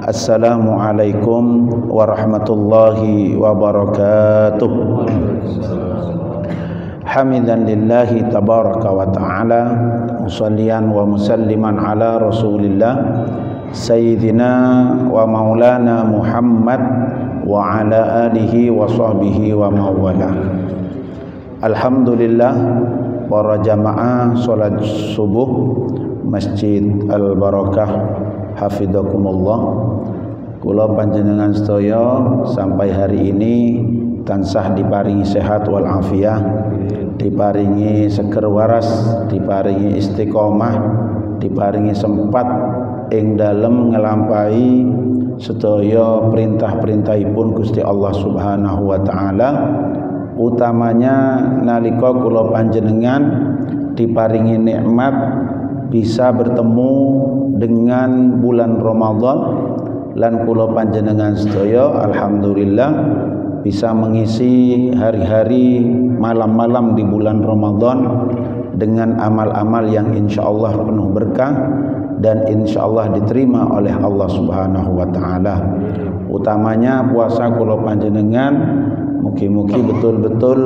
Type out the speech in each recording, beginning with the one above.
Assalamualaikum warahmatullahi wabarakatuh. Hamidan lillahi tabaraka wa ta'ala, musallian wa musalliman ala rasulillah sayyidina wa maulana Muhammad wa ala alihi wa sahbihi wa mawala. Alhamdulillah, para jamaah salat subuh Masjid Al-Barakah hafidhakumullah, kula panjenengan sedaya sampai hari ini tansah diparingi sehat wal afiyah, diparingi seger waras, diparingi istiqomah, diparingi sempat ing dalem ngelampahi sedaya perintah-perintahipun Gusti Allah Subhanahu wa taala, utamanya nalika kula panjenengan diparingi nikmat bisa bertemu dengan bulan Ramadan, lan kula panjenengan sedaya alhamdulillah bisa mengisi hari-hari malam-malam di bulan Ramadan dengan amal-amal yang insyaallah penuh berkah dan insyaallah diterima oleh Allah Subhanahu wa taala. Utamanya puasa kula panjenengan mugi-mugi betul-betul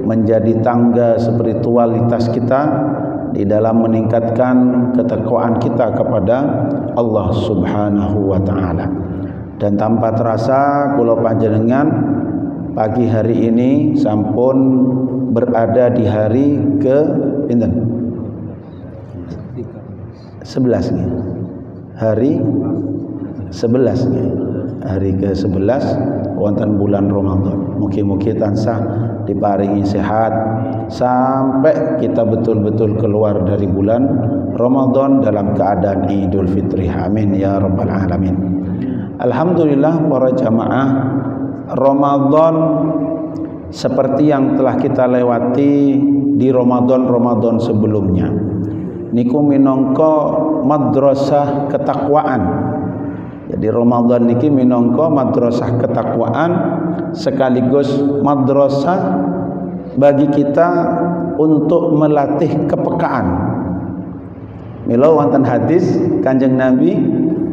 menjadi tangga spiritualitas kita di dalam meningkatkan ketakwaan kita kepada Allah Subhanahu wa taala. Dan tanpa terasa kula panjenengan pagi hari ini sampun berada di hari ke pinten? 11 nih. Hari 11 nih. Hari ke-11 wonten bulan Ramadan. Mugi-mugi tansah diparingi sehat sampai kita betul-betul keluar dari bulan Ramadan dalam keadaan Idul Fitri. Amin ya rabbal alamin. Alhamdulillah para jamaah, Ramadan seperti yang telah kita lewati di Ramadan sebelumnya niku minangka madrasah ketakwaan. Jadi Ramadan niki minangka madrasah ketakwaan sekaligus madrasah bagi kita untuk melatih kepekaan. Mila wonten hadis Kanjeng Nabi,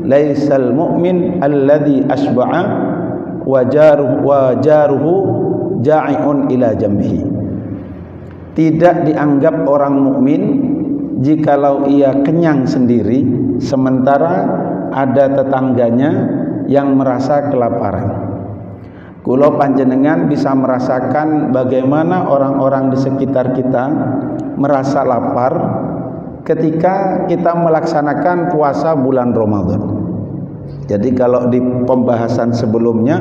laisal mu'min alladzi asba'a wa jaruhu ja'iun ila jambihi. Tidak dianggap orang mukmin jikalau ia kenyang sendiri sementara ada tetangganya yang merasa kelaparan. Kula panjenengan bisa merasakan bagaimana orang-orang di sekitar kita merasa lapar ketika kita melaksanakan puasa bulan Ramadan. Jadi kalau di pembahasan sebelumnya,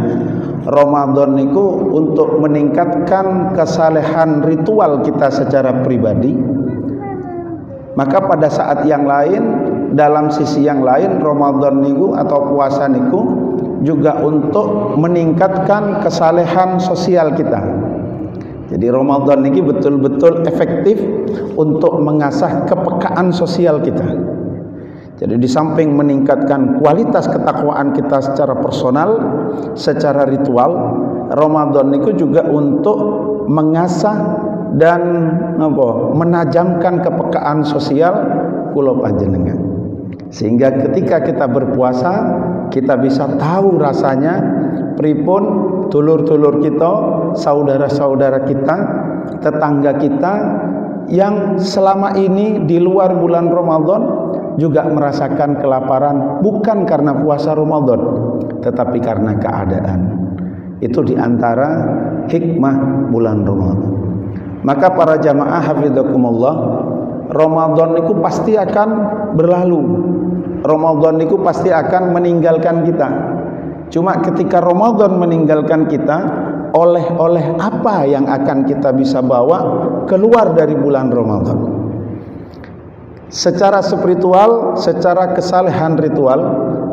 Ramadan niku untuk meningkatkan kesalehan ritual kita secara pribadi, maka pada saat yang lain, dalam sisi yang lain, Ramadan niku atau puasa niku juga untuk meningkatkan kesalehan sosial kita. Jadi Ramadan niki betul-betul efektif untuk mengasah kepekaan sosial kita. Jadi di samping meningkatkan kualitas ketakwaan kita secara personal, secara ritual, Ramadan niku juga untuk mengasah dan menajamkan kepekaan sosial kula panjenengan. Sehingga ketika kita berpuasa, kita bisa tahu rasanya pripun dulur-dulur kita, saudara-saudara kita, tetangga kita yang selama ini di luar bulan Ramadan juga merasakan kelaparan, bukan karena puasa Ramadan tetapi karena keadaan. Itu diantara hikmah bulan Ramadan. Maka para jamaah hafidhakumullah, Ramadan itu pasti akan berlalu. Ramadan itu pasti akan meninggalkan kita. Cuma ketika Ramadan meninggalkan kita, oleh-oleh apa yang akan kita bisa bawa keluar dari bulan Ramadan? Secara spiritual, secara kesalehan ritual,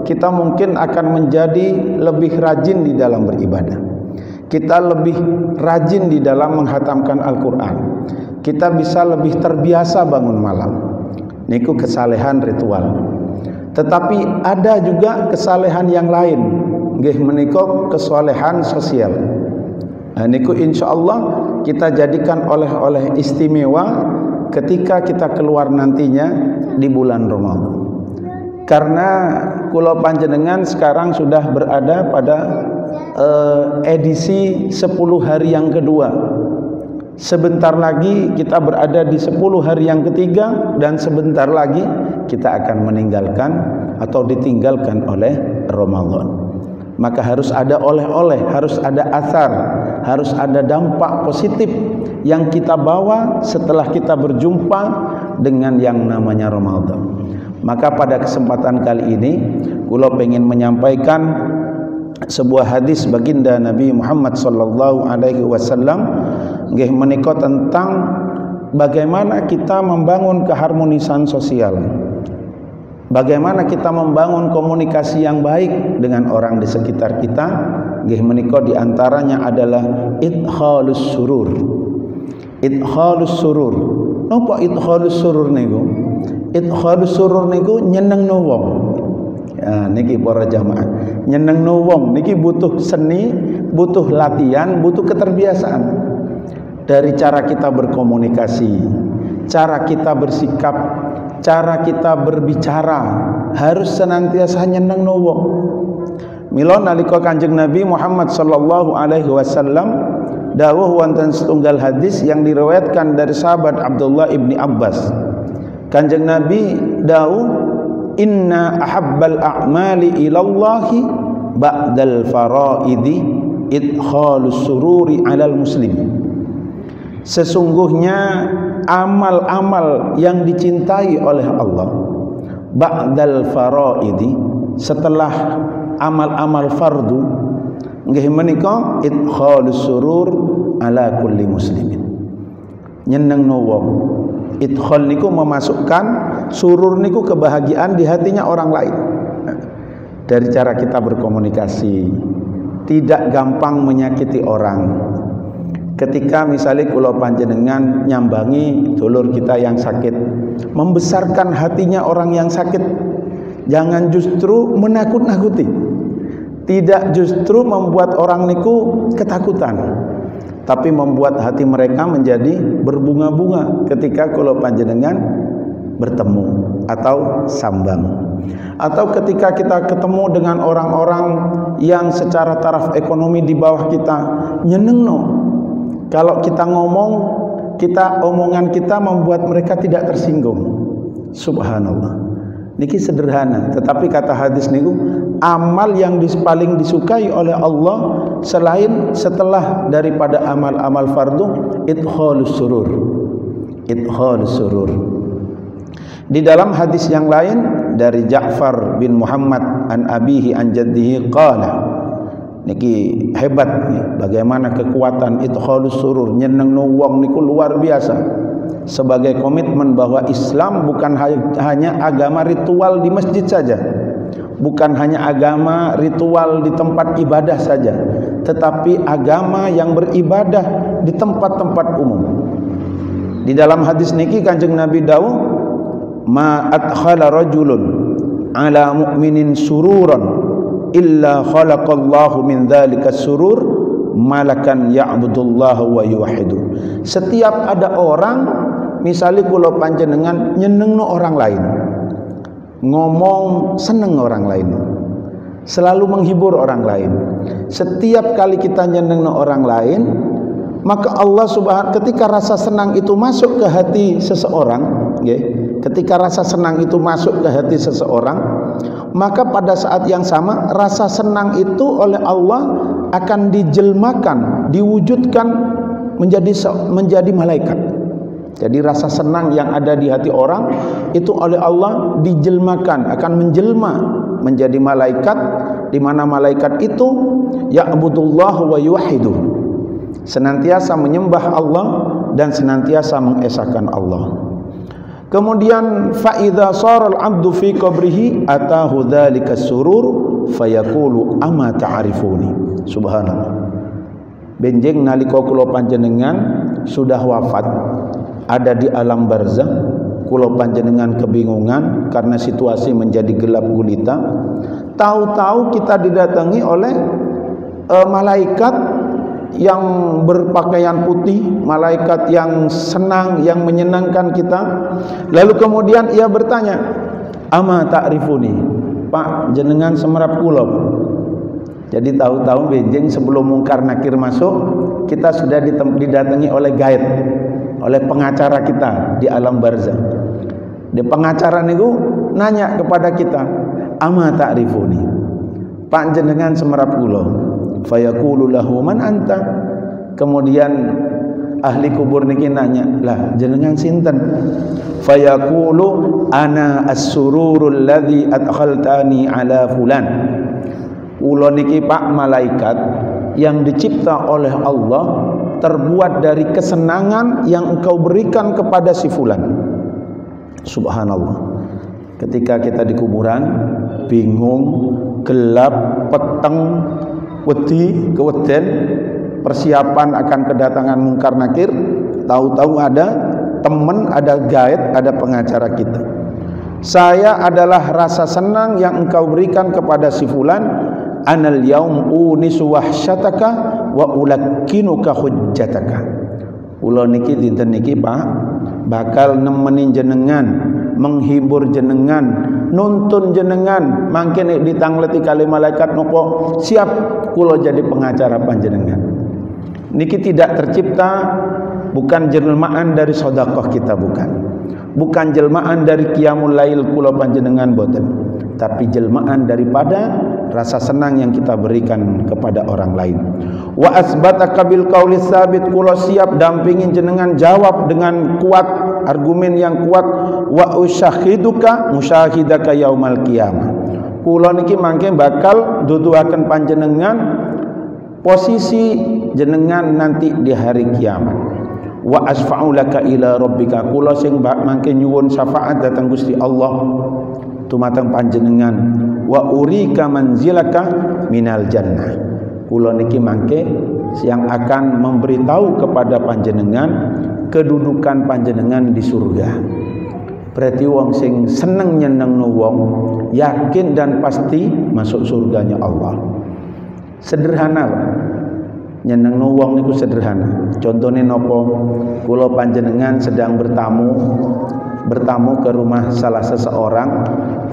kita mungkin akan menjadi lebih rajin di dalam beribadah. Kita lebih rajin di dalam menghatamkan Al-Quran. Kita bisa lebih terbiasa bangun malam. Niku kesalehan ritual. Tetapi ada juga kesalehan yang lain, nggih menika kesalehan sosial. Nah, niku insyaallah kita jadikan oleh-oleh istimewa ketika kita keluar nantinya di bulan Ramadan. Karena kula panjenengan sekarang sudah berada pada edisi 10 hari yang kedua. Sebentar lagi kita berada di 10 hari yang ketiga, dan sebentar lagi kita akan meninggalkan atau ditinggalkan oleh Ramadan. Maka harus ada oleh-oleh, harus ada athar, harus ada dampak positif yang kita bawa setelah kita berjumpa dengan yang namanya Ramadan. Maka pada kesempatan kali ini kula pengen menyampaikan sebuah hadis baginda Nabi Muhammad sallallahu alaihi wasallam nggih menika tentang bagaimana kita membangun keharmonisan sosial. Bagaimana kita membangun komunikasi yang baik dengan orang di sekitar kita. Nggih menika di antaranya adalah idkhalus surur. Idkhalus surur. Napa idkhalus surur niku? Idkhalus surur niku nyenengno wong. Ya, niki para jamaah, nyenengno wong niki butuh seni, butuh latihan, butuh keterbiasaan. Dari cara kita berkomunikasi, cara kita bersikap, cara kita berbicara, harus senantiasa nyenengno wong. Mila nalika Kanjeng Nabi Muhammad sallallahu alaihi wasallam dawuh wonten setunggal hadis yang diriwayatkan dari sahabat Abdullah ibni Abbas. Kanjeng Nabi dawuh, inna ahabbal a'mali ilallahi ba'dal faraidi idkhalus sururi alal muslim. Sesungguhnya amal-amal yang dicintai oleh Allah ba'dal faraidi, setelah amal-amal fardu, nggih menika idkhalus surur ala kulli muslimin. Nyenengno wong. Idkhal niku memasukkan, surur niku kebahagiaan di hatinya orang lain. Dari cara kita berkomunikasi, tidak gampang menyakiti orang. Ketika misalnya kula panjenengan nyambangi dulur kita yang sakit, membesarkan hatinya orang yang sakit. Jangan justru menakut-nakuti, tidak justru membuat orang niku ketakutan, tapi membuat hati mereka menjadi berbunga-bunga ketika kula panjenengan bertemu atau sambang. Atau ketika kita ketemu dengan orang-orang yang secara taraf ekonomi di bawah kita, nyenengno. Kalau kita ngomong, omongan kita membuat mereka tidak tersinggung. Subhanallah. Niki sederhana, tetapi kata hadis niku amal yang paling disukai oleh Allah setelah daripada amal-amal fardu, idkhalus surur. Idkhalus surur. Di dalam hadis yang lain dari Ja'far bin Muhammad an abihi an jaddihi qala, niki hebat nih, bagaimana kekuatan idkhalus surur, nyenengno wong niku luar biasa. Sebagai komitmen bahwa Islam bukan hanya agama ritual di masjid saja, bukan hanya agama ritual di tempat ibadah saja, tetapi agama yang beribadah di tempat-tempat umum. Di dalam hadis niki Kanjeng Nabi dawuh, ma adkhala rajulun ala mu'minin sururan illa khalaqallahu min dzalika surur malakan ya'budullaha wa yuwahhidu. Setiap ada orang, misalnya kula panjenengan nyenengno orang lain, ngomong seneng orang lain, selalu menghibur orang lain. Setiap kali kita nyenengno orang lain, maka Allah Subhanahu, ketika rasa senang itu masuk ke hati seseorang, ya, ketika rasa senang itu masuk ke hati seseorang, maka pada saat yang sama rasa senang itu oleh Allah akan dijelmakan, diwujudkan menjadi malaikat. Jadi rasa senang yang ada di hati orang itu oleh Allah dijelmakan, akan menjelma menjadi malaikat, di mana malaikat itu ya'budullah wa yuwahhidu, senantiasa menyembah Allah dan senantiasa mengesahkan Allah. Kemudian fa idza sara al-'abdu fi qabrihi atahu dzalika surur fayaqulu ama ta'rifuni. Subhanallah. Benjing nalika kula panjenengan sudah wafat, ada di alam barzakh, kula panjenengan kebingungan karena situasi menjadi gelap gulita, tahu-tahu kita didatangi oleh malaikat yang berpakaian putih, malaikat yang senang, yang menyenangkan kita. Lalu kemudian ia bertanya, ama ta'rifuni, Pak jenengan semerap kula. Jadi tahu-tahu benjing sebelum mungkar nakir masuk, kita sudah didatangi oleh guide, oleh pengacara kita di alam barzah. Di pengacara niku nanya kepada kita, ama ta'rifuni, Pak jenengan semerap kula. Fayaqulu lahu man anta. Kemudian ahli kubur niki nanya, lah jenengan sinten? Fayaqulu ana as-sururul ladzi adkhaltani ala fulan. Kula niki Pak malaikat yang dicipta oleh Allah, terbuat dari kesenangan yang engkau berikan kepada si fulan. Subhanallah. Ketika kita di kuburan bingung, gelap, peteng, wedi, keweden, persiapan akan kedatangan mungkar nakir, tahu-tahu ada teman, ada guide, ada pengacara kita. Saya adalah rasa senang yang engkau berikan kepada si fulan. Anal yaum unisu wahsyataka wa ulakkinuka hujjataka. Kula niki dinten niki Pak bakal nemenin jenengan, menghibur jenengan, nuntun jenengan, mangke nek ditangleti kali malaikat nopo siap kula jadi pengacara panjenengan. Niki tidak tercipta, bukan jelmaan dari sedekah kita, bukan jelmaan dari qiyamul lail kula panjenengan boten, tapi jelmaan daripada rasa senang yang kita berikan kepada orang lain. Wa asbataka bil qauli tsabit, kula siap dampingin jenengan jawab dengan kuat, argumen yang kuat. Wa usyahiduka musyahidaka yaumal qiyamah, kula niki mangke bakal duduhaken panjenengan posisi jenengan nanti di hari kiamat. Wa asfa'u laka ila rabbika, kula sing mangke nyuwun syafaat datang Gusti Allah tumateng panjenengan. Wa urika manzilaka minal jannah, kula niki mangke yang akan memberitahu kepada panjenengan kedudukan panjenengan di surga. Berarti wong sing seneng nyenengno wong yakin dan pasti masuk surganya Allah. Sederhana Pak, nyenengno wong niku sederhana. Contohnya nopo, kula panjenengan sedang bertamu ke rumah salah seseorang,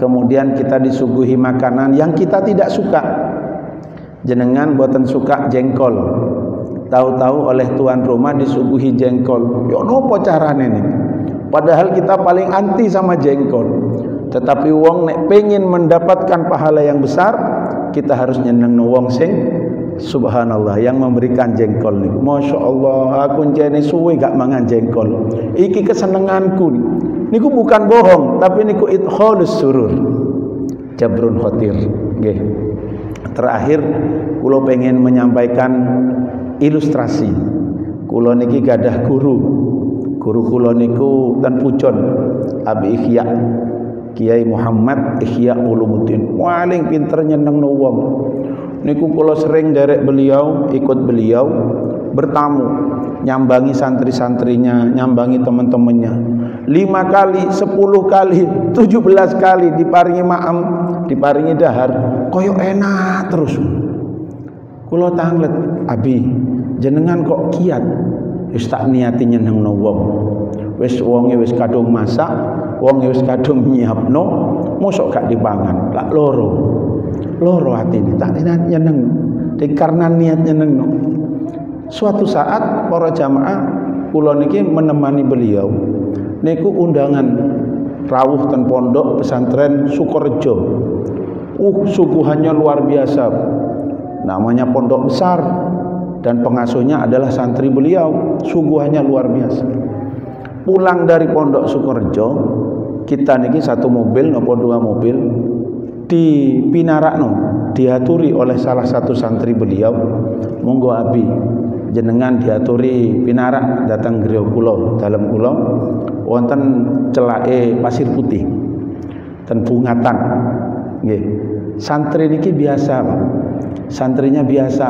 kemudian kita disuguhi makanan yang kita tidak suka. Jenengan boten suka jengkol, tahu-tahu oleh tuan rumah disuguhi jengkol. Yo nopo carane nih? Padahal kita paling anti sama jengkol. Tetapi wong nek pengen mendapatkan pahala yang besar, kita harus nyenengno wong sing subhanallah yang memberikan jengkol niku. Masya Allah, aku njene suwe gak mangan jengkol. Iki kesenenganku niku bukan bohong, tapi niku idkhalus surur, jabrun khotir. Nggih. Terakhir kula pengen menyampaikan ilustrasi. Kula niki gadah guru kula niku ten Pujon, Abi Ihya, Kiai Muhammad Ihya Ulumuddin, paling pinter nyenengno wong. Niku kula sering derek beliau, ikut beliau bertamu, nyambangi santri-santrinya, nyambangi teman-temannya. 5 kali, 10 kali, 17 kali diparingi ma'am, diparingi dahar, koyo enak terus. Kula tanglet, Abi, jenengan kok kiat? Wis tak niati nyenengno wong. Wis wonge wis kadung masak, wonge wis kadung nyiapno, mosok gak dipangan. Lak loro atine tak nyeneng, karena niat nyenengno. Suatu saat para jamaah kula niki menemani beliau. Niku undangan rawuh ten pondok pesantren Sukorejo. Suguhannya luar biasa. Namanya pondok besar dan pengasuhnya adalah santri beliau. Suguhannya luar biasa. Pulang dari pondok Sukorejo, kita niki satu mobil nopo 2 mobil di pinarakno, diaturi oleh salah satu santri beliau. Monggo Abi, jenengan diaturi pinarak datang griya kula, dalem kula wonten celake pasir putih ten Bungatan. Nggih. Santri niki biasa, Pak. Santrinya biasa,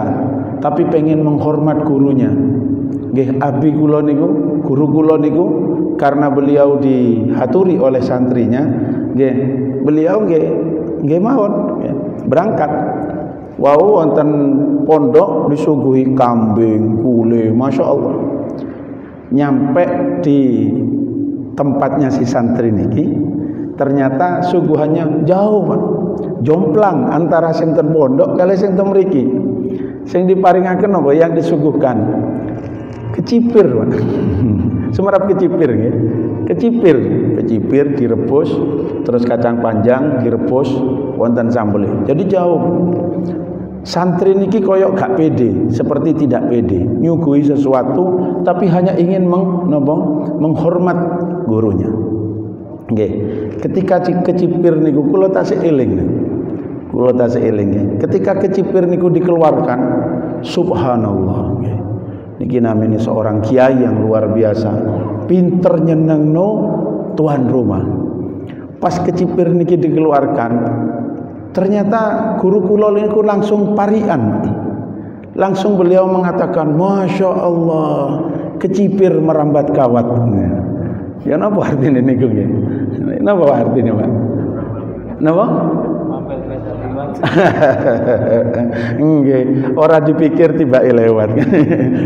tapi pengen menghormat gurunya. Nggih, Abi kula niku, guru kula niku karena beliau dihaturi oleh santrinya, nggih, beliau nggih mawon berangkat. Wau wonten pondok disuguhi kambing, kule, Masya Allah. Nyampe di tempatnya si santri niki, ternyata suguhannya jauh, Pak. jomplang antara sing ten pondok kali sing ten mriki. Sing diparingaken apa yang disuguhkan? Kecipir. Sumerap kecipir nggih. Kecipir direbus, terus kacang panjang direbus wonten sambel. Jadi jauh. Santri niki koyok gak pede, seperti tidak pede, nyuguhi sesuatu tapi hanya ingin menghormat gurunya. Nggih. Ketika kecipir niku kula tasih eling. Ketika kecipir niku dikeluarkan, subhanallah nggih. Niki namanya seorang kiai yang luar biasa, pinter nyenengno tuan rumah. Pas kecipir niki dikeluarkan, ternyata guru kula niku langsung parian. Langsung beliau mengatakan, Masya Allah, kecipir merambat kawat. Ya napa artinya niku nggih? Napa artinya, Pak? Napa? Nggih, ora dipikir tiba lewat.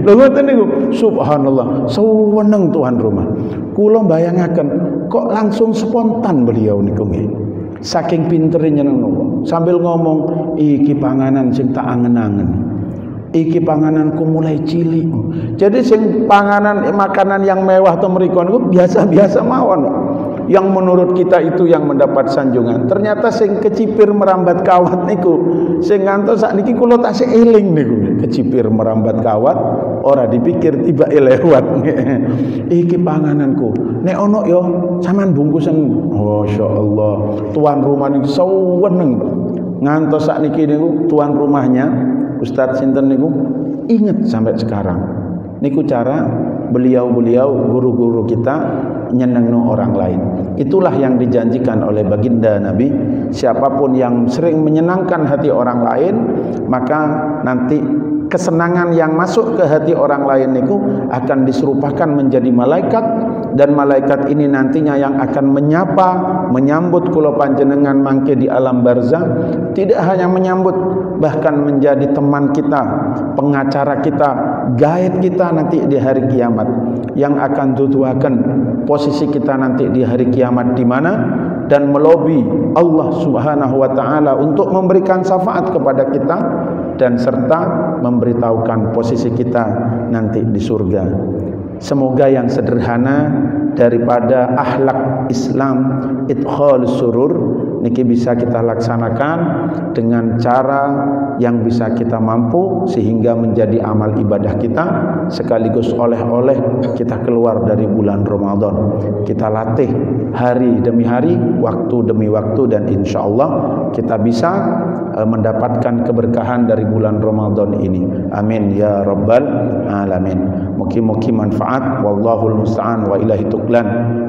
Lho ngoten niku, subhanallah, seneng tuan rumah. Kula bayangaken kok langsung spontan beliau niku nggih. Saking pinternya nyeneng sambil ngomong, iki panganan sing tak angen-angen. Iki pangananku mulai cilik. Jadi sing panganan makanan yang mewah to mriku niku biasa-biasa mawon. Yang menurut kita itu yang mendapat sanjungan. Ternyata sing kecipir merambat kawat niku, sing ngantos sakniki kula tasih eling niku. Kecipir merambat kawat ora dipikir tiba lewat. Iki pangananku. Nek ono yo sampean bungkusen. Masyaallah. Tuan rumah niki seneng. Ngantos sakniki niku tuan rumahnya Ustadz sinten niku inget sampai sekarang. Niku cara beliau-beliau guru-guru kita nyenengno orang lain. Itulah yang dijanjikan oleh baginda Nabi. Siapapun yang sering menyenangkan hati orang lain, maka nanti kesenangan yang masuk ke hati orang lain niku akan diserupakan menjadi malaikat, dan malaikat ini nantinya yang akan menyambut kula panjenengan mangke di alam barzah. Tidak hanya menyambut, bahkan menjadi teman kita, pengacara kita, guide kita nanti di hari kiamat, yang akan tutuaken posisi kita nanti di hari kiamat di mana, dan melobi Allah Subhanahu wa taala untuk memberikan syafaat kepada kita dan serta memberitahukan posisi kita nanti di surga. Semoga yang sederhana daripada akhlak Islam idkhalus surur niki bisa kita laksanakan dengan cara yang bisa kita mampu, sehingga menjadi amal ibadah kita sekaligus oleh-oleh kita keluar dari bulan Ramadan. Kita latih hari demi hari, waktu demi waktu, dan insya Allah kita bisa mendapatkan keberkahan dari bulan Ramadan ini. Amin ya rabbal alamin. Mugi-mugi manfaat. Wallahul musta'an wa ilahi tuklan.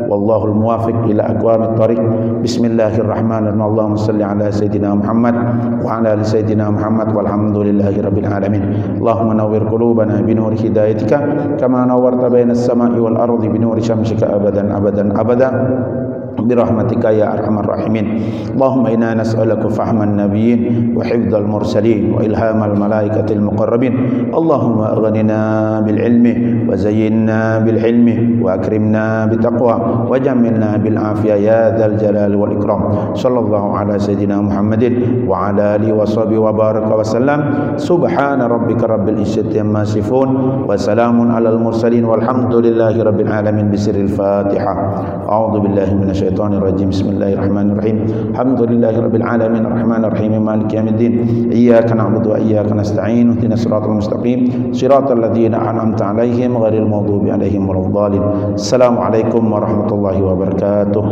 Wallahul muwafiq ila aqwamit thariq. Bismillahirrahmanirrahim. Allahumma salli ala sayyidina Muhammad wa ala ali sayyidina Muhammad walhamdulillahi rabbil alamin. Allahumma nawwir qulubana bi nuri hidayatika kama nawwarta bainas sama'i wal ardi bi nuri syamsika abadan abadan abada. برحمتك يا أرحم الراحمين. اللهم إنا نسألك فهم النبيين وحفظ المرسلين وإلهام الملائكة المقربين. اللهم أغننا بالعلم وزينا بالحلم وأكرمنا بتقوى وجملنا بالعافية يا ذا الجلال والإكرام. صلى الله على سيدنا محمد وعلى آله وصحبه وبارك وسلم. سبحان ربك رب العزة عما يصفون وسلام على المرسلين والحمد لله رب العالمين. بسر الفاتحة. أعوذ بالله من الشيطان الرجيم. بسم الله الرحمن الرحيم. الحمد لله رب العالمين الرحمن الرحيم مالك يوم الدين. إياك نعبد وإياك نستعين. اهدنا الصراط المستقيم صراط الذين أنعمت عليهم غير المغضوب عليهم ولا الضالين. السلام عليكم ورحمة الله وبركاته.